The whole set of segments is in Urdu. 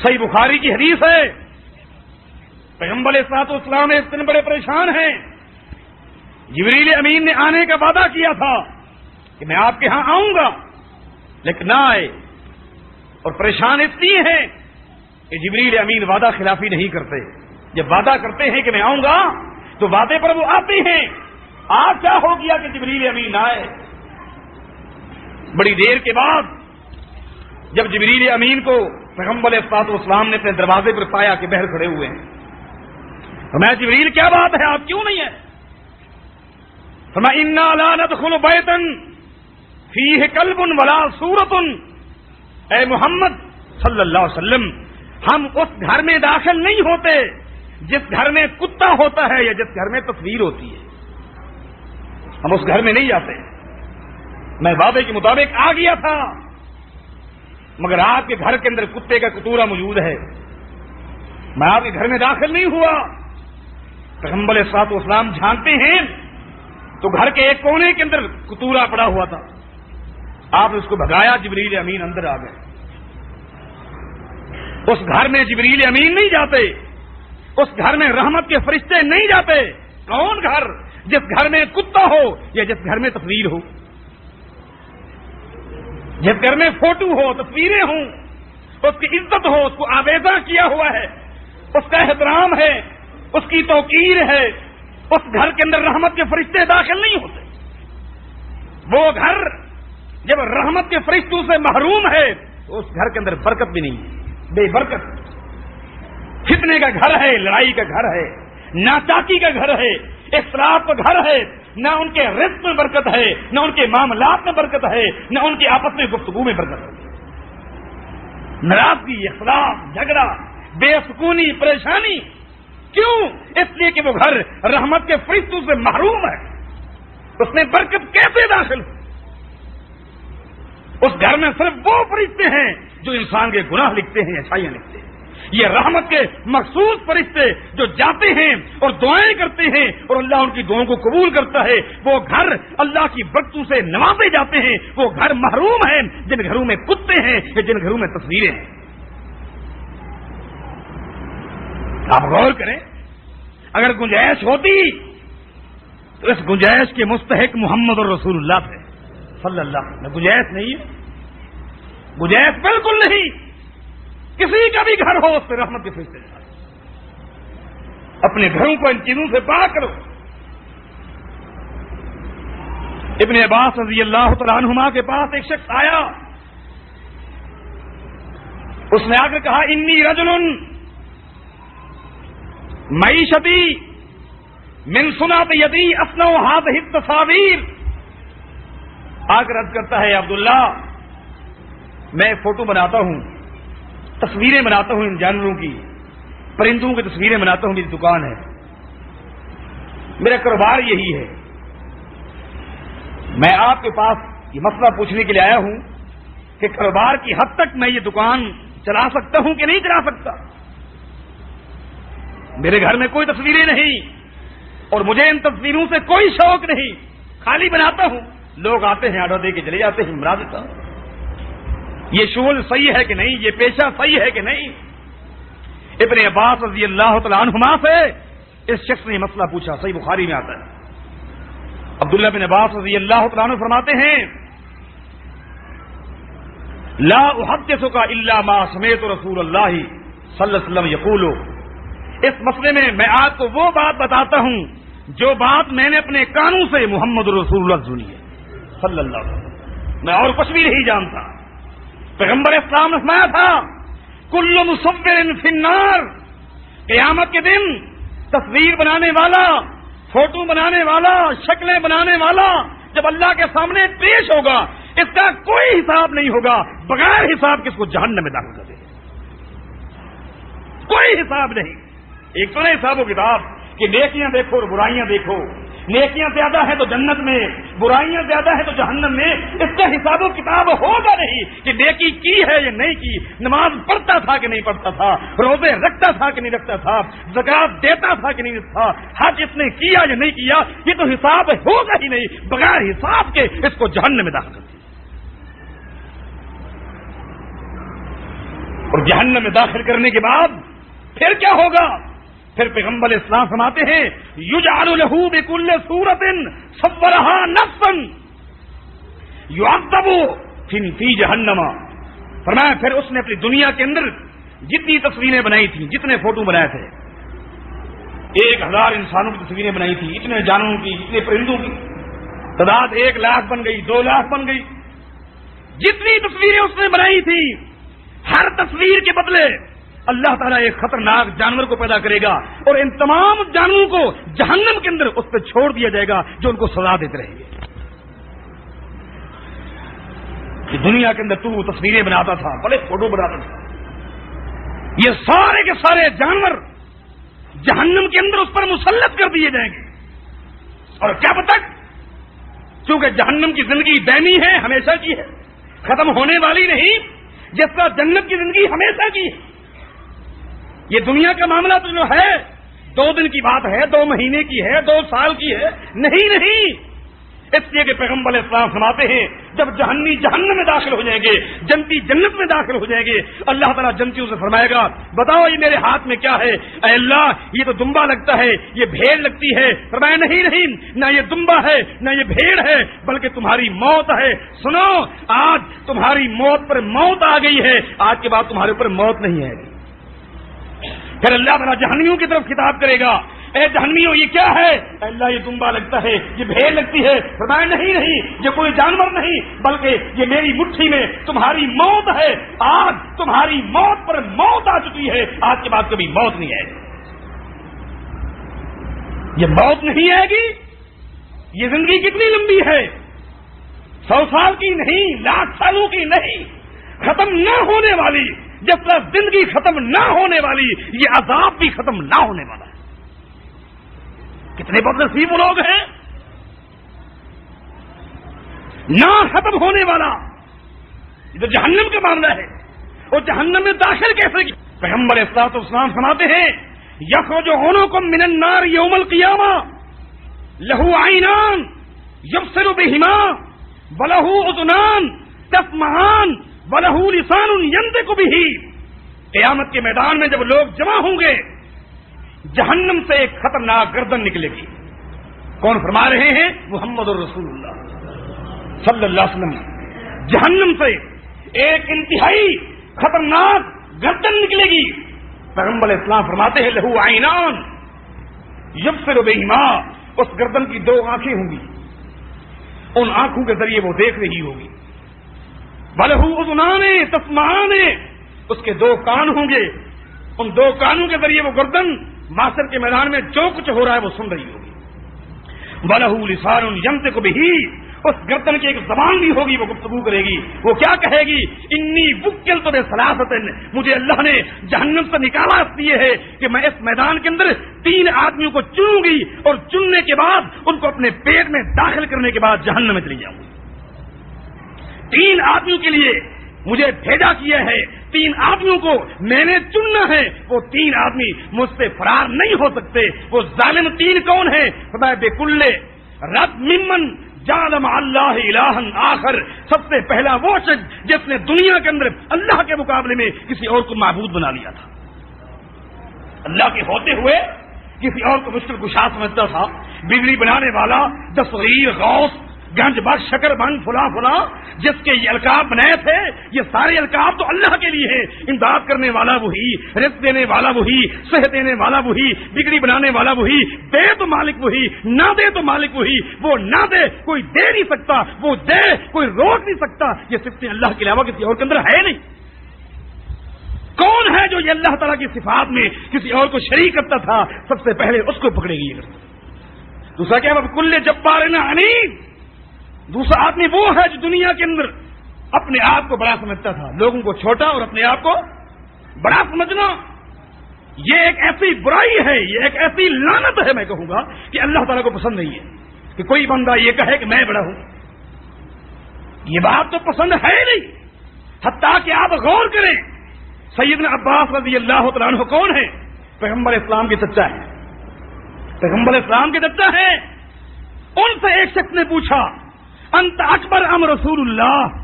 صحیح بخاری کی حدیث ہے، پیغمبر علیہ الصلوۃ والسلام اس دن بڑے پریشان ہیں، جبریل امین نے آنے کا وعدہ کیا تھا کہ میں آپ کے ہاں آؤں گا، لیکن نہ آئے، اور پریشان اس لیے ہیں کہ جبریل امین وعدہ خلافی نہیں کرتے، جب وعدہ کرتے ہیں کہ میں آؤں گا تو وعدے پر وہ آتے ہیں۔ آج کیا ہو گیا کہ جبریل امین نہ آئے؟ بڑی دیر کے بعد جب جبریل امین کو پیغمبر علیہ الصلوۃ والسلام نے اپنے دروازے پر پایا کہ باہر کھڑے ہوئے ہیں، فرمایا جبریل کیا بات ہے، آپ کیوں نہیں ہیں؟ فرمایا انا لا ندخل بیتا فیہ کلب ولا صورۃ، اے محمد صلی اللہ علیہ وسلم، ہم اس گھر میں داخل نہیں ہوتے جس گھر میں کتا ہوتا ہے یا جس گھر میں تصویر ہوتی ہے، ہم اس گھر میں نہیں جاتے۔ میں وعدے کے مطابق آ گیا تھا، مگر آپ کے گھر کے اندر کتے کا کتورا موجود ہے، میں آپ کے گھر میں داخل نہیں ہوا۔ پیغمبر علیہ الصلوۃ والسلام جھانکتے ہیں تو گھر کے ایک کونے کے اندر کتورا پڑا ہوا تھا، آپ نے اس کو بھگایا، جبریل امین اندر آ گئے۔ اس گھر میں جبریل امین نہیں جاتے، اس گھر میں رحمت کے فرشتے نہیں جاتے۔ کون گھر؟ جس گھر میں کتا ہو یا جس گھر میں تصویر ہو، جس گھر میں فوٹو ہو، تصویریں ہوں، اس کی عزت ہو، اس کو آویزہ کیا ہوا ہے، اس کا احترام ہے، اس کی توقیر ہے، اس گھر کے اندر رحمت کے فرشتے داخل نہیں ہوتے۔ وہ گھر جب رحمت کے فرشتوں سے محروم ہے تو اس گھر کے اندر برکت بھی نہیں ہے، بے برکت، فتنے کا گھر ہے، لڑائی کا گھر ہے، ناچاکی کا گھر ہے، اختلاف کا گھر ہے، نہ ان کے رزق میں برکت ہے، نہ ان کے معاملات میں برکت ہے، نہ ان کی آپس میں گفتگو میں برکت ہے۔ ناراضگی، اختلاف، جھگڑا، بے سکونی، پریشانی، کیوں؟ اس لیے کہ وہ گھر رحمت کے فرشتوں سے محروم ہے، اس میں برکت کیسے داخل ہو؟ اس گھر میں صرف وہ فرشتے ہیں جو انسان کے گناہ لکھتے ہیں، اچھائیاں لکھتے ہیں۔ یہ رحمت کے مخصوص فرشتے جو جاتے ہیں اور دعائیں کرتے ہیں اور اللہ ان کی دعاؤں کو قبول کرتا ہے، وہ گھر اللہ کی برکتوں سے نوازے جاتے ہیں۔ وہ گھر محروم ہیں جن گھروں میں کتے ہیں یا جن گھروں میں تصویریں ہیں۔ آپ غور کریں، اگر گنجائش ہوتی تو اس گنجائش کے مستحق محمد الرسول اللہ تھے صلی اللہ علیہ وسلم۔ گنجائش نہیں ہے، گنجائش بالکل نہیں۔ کسی کا بھی گھر ہو اس سے رحمت کے فرشتے اپنے گھروں کو ان چیزوں سے پاک کرو۔ ابن عباس رضی اللہ تعالیٰ عنہما کے پاس ایک شخص آیا، اس نے آ کر کہا انی رجل معیشتی من صنعت یدی اصنع هذه التصاویر، آ کر عرض کرتا ہے عبداللہ میں فوٹو بناتا ہوں، تصویریں بناتا ہوں، ان جانوروں کی، پرندوں کی تصویریں بناتا ہوں، میری دکان ہے، میرا کاروبار یہی ہے۔ میں آپ کے پاس یہ مسئلہ پوچھنے کے لیے آیا ہوں کہ کاروبار کی حد تک میں یہ دکان چلا سکتا ہوں کہ نہیں چلا سکتا؟ میرے گھر میں کوئی تصویریں نہیں اور مجھے ان تصویروں سے کوئی شوق نہیں، خالی بناتا ہوں، لوگ آتے ہیں آرڈر دے کے چلے جاتے ہیں، بنا دیتا ہوں۔ یہ شغل صحیح ہے کہ نہیں؟ یہ پیشہ صحیح ہے کہ نہیں؟ ابن عباس رضی اللہ تعالیٰ عنہما سے اس شخص نے مسئلہ پوچھا، صحیح بخاری میں آتا ہے۔ عبداللہ بن عباس رضی اللہ تعالیٰ عنہ فرماتے ہیں لا احدثک الا ما سمعت رسول اللہ صلی اللہ علیہ وسلم یقول، اس مسئلے میں میں آپ کو وہ بات بتاتا ہوں جو بات میں نے اپنے کانوں سے محمد رسول اللہ سنی ہے صلی اللہ علیہ وسلم، میں اور کچھ بھی نہیں جانتا۔ پیغمبر اسلام نے فرمایا تھا کل مصور فی النار، قیامت کے دن تصویر بنانے والا، فوٹو بنانے والا، شکلیں بنانے والا جب اللہ کے سامنے پیش ہوگا اس کا کوئی حساب نہیں ہوگا، بغیر حساب کس کو جہنم میں داخل کر دے گا، کوئی حساب نہیں۔ ایک تو نہیں حساب و کتاب کہ نیکیاں دیکھو اور برائیاں دیکھو، نیکیاں زیادہ ہیں تو جنت میں، برائیاں زیادہ ہیں تو جہنم میں، اس کا حساب و کتاب ہوگا نہیں کہ نیکی کی ہے یا نہیں کی، نماز پڑھتا تھا کہ نہیں پڑھتا تھا، روزے رکھتا تھا کہ نہیں رکھتا تھا، زکات دیتا تھا کہ نہیں تھا، حج اس نے کیا یا نہیں کیا، یہ تو حساب ہوگا ہی نہیں، بغیر حساب کے اس کو جہنم میں داخل کر دیا۔ اور جہنم میں داخل کرنے کے بعد پھر کیا ہوگا؟ پھر پیغمبر اسلام فرماتے ہیں یجعل لہ بکل صورت صورها نفسا یعذب فی جہنم. فرمایا پھر اس نے اپنی دنیا کے اندر جتنی تصویریں بنائی تھیں، جتنے فوٹو بنائے تھے، 1000 انسانوں کی تصویریں بنائی تھی، اتنے جانوروں کی، اتنے پرندوں کی تعداد 1 لاکھ بن گئی، 2 لاکھ بن گئی. جتنی تصویریں اس نے بنائی تھی، ہر تصویر کے بدلے اللہ تعالیٰ ایک خطرناک جانور کو پیدا کرے گا اور ان تمام جانوروں کو جہنم کے اندر اس پہ چھوڑ دیا جائے گا جو ان کو سزا دیتے رہیں گے. کہ دنیا کے اندر تو تصویریں بناتا تھا، بڑے فوٹو بناتا تھا، یہ سارے کے سارے جانور جہنم کے اندر اس پر مسلط کر دیے جائیں گے. اور کیا تک، چونکہ جہنم کی زندگی دائمی ہے، ہمیشہ کی ہے، ختم ہونے والی نہیں، جس طرح جنت کی زندگی ہمیشہ کی ہے. یہ دنیا کا معاملہ تو جو ہے 2 دن کی بات ہے، 2 مہینے کی ہے، 2 سال کی ہے، نہیں. اس لیے کہ پیغمبر علیہ السلام فرماتے ہیں جب جہنمی جہنم میں داخل ہو جائیں گے، جنتی جنت میں داخل ہو جائیں گے، اللہ تعالیٰ جنتیوں سے فرمائے گا بتاؤ یہ میرے ہاتھ میں کیا ہے؟ اے اللہ یہ تو دمبا لگتا ہے، یہ بھیڑ لگتی ہے. فرمایا نہیں، نہ یہ دمبا ہے نہ یہ بھیڑ ہے، بلکہ تمہاری موت ہے. سنو، آج تمہاری موت پر موت آ گئی ہے، آج کے بعد تمہارے اوپر موت نہیں آئے گی. پھر اللہ تعالیٰ جہنمیوں کی طرف خطاب کرے گا، اے جہنمیوں یہ کیا ہے؟ اللہ یہ دمبا لگتا ہے، یہ بھیڑ لگتی ہے. فرمایا نہیں، یہ کوئی جانور نہیں، بلکہ یہ میری مٹھی میں تمہاری موت ہے. آج تمہاری موت پر موت آ چکی ہے، آج کے بعد کبھی موت نہیں آئے گی. یہ موت نہیں آئے گی. یہ زندگی کتنی لمبی ہے؟ 100 سال کی نہیں، 1,00,000 سالوں کی نہیں، ختم نہ ہونے والی. جس طرح زندگی ختم نہ ہونے والی، یہ عذاب بھی ختم نہ ہونے والا ہے. کتنے بد نصیب وہ لوگ ہیں، نہ ختم ہونے والا. یہ تو جہنم کا معاملہ ہے، اور جہنم میں داخل کیسے کی؟ پیغمبر الصلوۃ والسلام فرماتے ہیں یخرج عنکم من النار یوم القیامہ لہ عینان یبصر بہما ولہ اذنان تسمعان وَلَهُ لِسَانٌ يَنطِقُ بِهِ. قیامت کے میدان میں جب لوگ جمع ہوں گے، جہنم سے ایک خطرناک گردن نکلے گی. کون فرما رہے ہیں؟ محمد الرسول اللہ صلی اللہ علیہ وسلم. جہنم سے ایک انتہائی خطرناک گردن نکلے گی. پیغمبر اسلام فرماتے ہیں لہو عینان یبصر بہما. اس گردن کی 2 آنکھیں ہوں گی، ان آنکھوں کے ذریعے وہ دیکھ رہی ہوگی. وَلَهُ اذنان تسمعان. اس کے 2 کان ہوں گے، ان 2 کانوں کے ذریعے وہ گردن معاشر کے میدان میں جو کچھ ہو رہا ہے وہ سن رہی ہوگی. وَلَهُ لِسَانٌ يَنطِقُ بِهِ. اس گردن کی ایک زبان بھی ہوگی، وہ گفتگو کرے گی. وہ کیا کہے گی؟ انی وکلت بثلاثۃ. مجھے اللہ نے جہنم سے نکالا اس لیے ہے کہ میں اس میدان کے اندر 3 آدمیوں کو چنوں گی، اور چننے کے بعد ان کو اپنے پیٹ میں داخل کرنے کے بعد جہنم میں چلی جاؤں گی. 3 آدمیوں کے لیے مجھے بھیجا کیا ہے، 3 آدمیوں کو میں نے چننا ہے. وہ 3 آدمی مجھ سے فرار نہیں ہو سکتے. وہ ظالم 3 کون ہیں؟ فرمایا بکل رد ممن جعل مع اللہ الہا آخر. سب سے پہلا وہ شخص جس نے دنیا کے اندر اللہ کے مقابلے میں کسی اور کو معبود بنا لیا تھا. اللہ کے ہوتے ہوئے کسی اور کو مشکل کشا سمجھتا تھا. بجلی بنانے والا، دستگیر، غوث، گنج بخش، شکر بند، فلاں جس کے یہ القاب بنائے تھے، یہ سارے القاب تو اللہ کے لیے ہیں. امداد کرنے والا وہی، رزق دینے والا وہی، صحت دینے والا وہی، بگڑی بنانے والا وہی، دے تو مالک وہی، نہ دے تو مالک وہی. وہ نہ دے کوئی دے نہیں سکتا، وہ دے کوئی روک نہیں سکتا. یہ صفتیں اللہ کے علاوہ کسی اور کے اندر ہے نہیں. کون ہے جو یہ اللہ تعالیٰ کی صفات میں کسی اور کو شریک کرتا تھا؟ سب سے پہلے اس کو پکڑے گی. دوسرا کیا؟ کل جبار عنید. دوسرا آدمی وہ ہے جو دنیا کے اندر اپنے آپ کو بڑا سمجھتا تھا، لوگوں کو چھوٹا اور اپنے آپ کو بڑا سمجھنا. یہ ایک ایسی برائی ہے، یہ ایک ایسی لعنت ہے، میں کہوں گا کہ اللہ تعالیٰ کو پسند نہیں ہے کہ کوئی بندہ یہ کہے کہ میں بڑا ہوں. یہ بات تو پسند ہے نہیں. حتیٰ کہ آپ غور کریں، سیدنا عباس رضی اللہ تعالیٰ عنہ کون ہے؟ پیغمبر اسلام کے چچا ہے. پیغمبر اسلام کے چچا ہے. ان سے ایک شخص نے پوچھا انت اکبر ام رسول اللہ،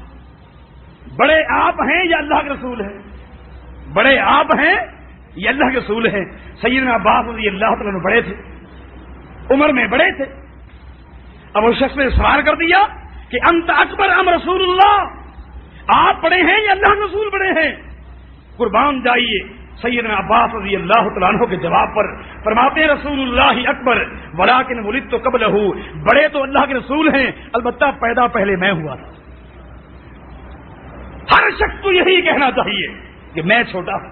بڑے آپ ہیں یا اللہ کے رسول ہیں؟ بڑے آپ ہیں، یہ اللہ کے رسول ہیں۔ سیدنا عباس رضی اللہ تعالیٰ عنہ بڑے تھے، عمر میں بڑے تھے۔ اب اس شخص نے سوال کر دیا کہ انت اکبر ام رسول اللہ، آپ بڑے ہیں یا اللہ کے رسول بڑے ہیں؟ قربان جائیے، سیدنا عباس رضی اللہ تعالیٰ عنہ کے جواب پر فرماتے ہیں رسول اللہ اکبر ولکن ولدت قبلہ، بڑے تو اللہ کے رسول ہیں، البتہ پیدا پہلے میں ہوا تھا۔ ہر شخص کو یہی کہنا چاہیے کہ میں چھوٹا ہوں،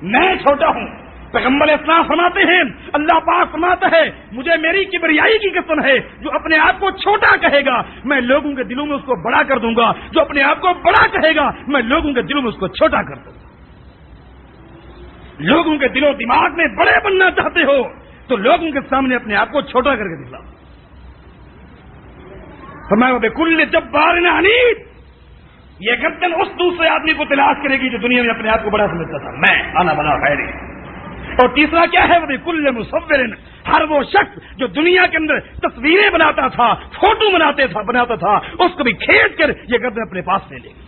میں چھوٹا ہوں۔ پیغمبر اسلام فرماتے ہیں، اللہ پاک فرماتا ہے مجھے میری کبریائی کی قسم ہے، جو اپنے آپ کو چھوٹا کہے گا میں لوگوں کے دلوں میں اس کو بڑا کر دوں گا، جو اپنے آپ کو بڑا کہے گا میں لوگوں کے دلوں میں اس کو چھوٹا کر دوں گا۔ لوگوں کے دل و دماغ میں بڑے بننا چاہتے ہو تو لوگوں کے سامنے اپنے آپ کو چھوٹا کر کے دکھلاؤ۔ فرمایا بکل جبار عنید، یہ گردن اس دوسرے آدمی کو تلاش کرے گی جو دنیا میں اپنے آپ کو بڑا سمجھتا تھا، میں انا بنا خیری۔ اور تیسرا کیا ہے، بکل مصور، ہر وہ شخص جو دنیا کے اندر تصویریں بناتا تھا، فوٹو بناتا تھا، اس کو بھی کھینچ کر یہ گردن اپنے پاس لے لے گی۔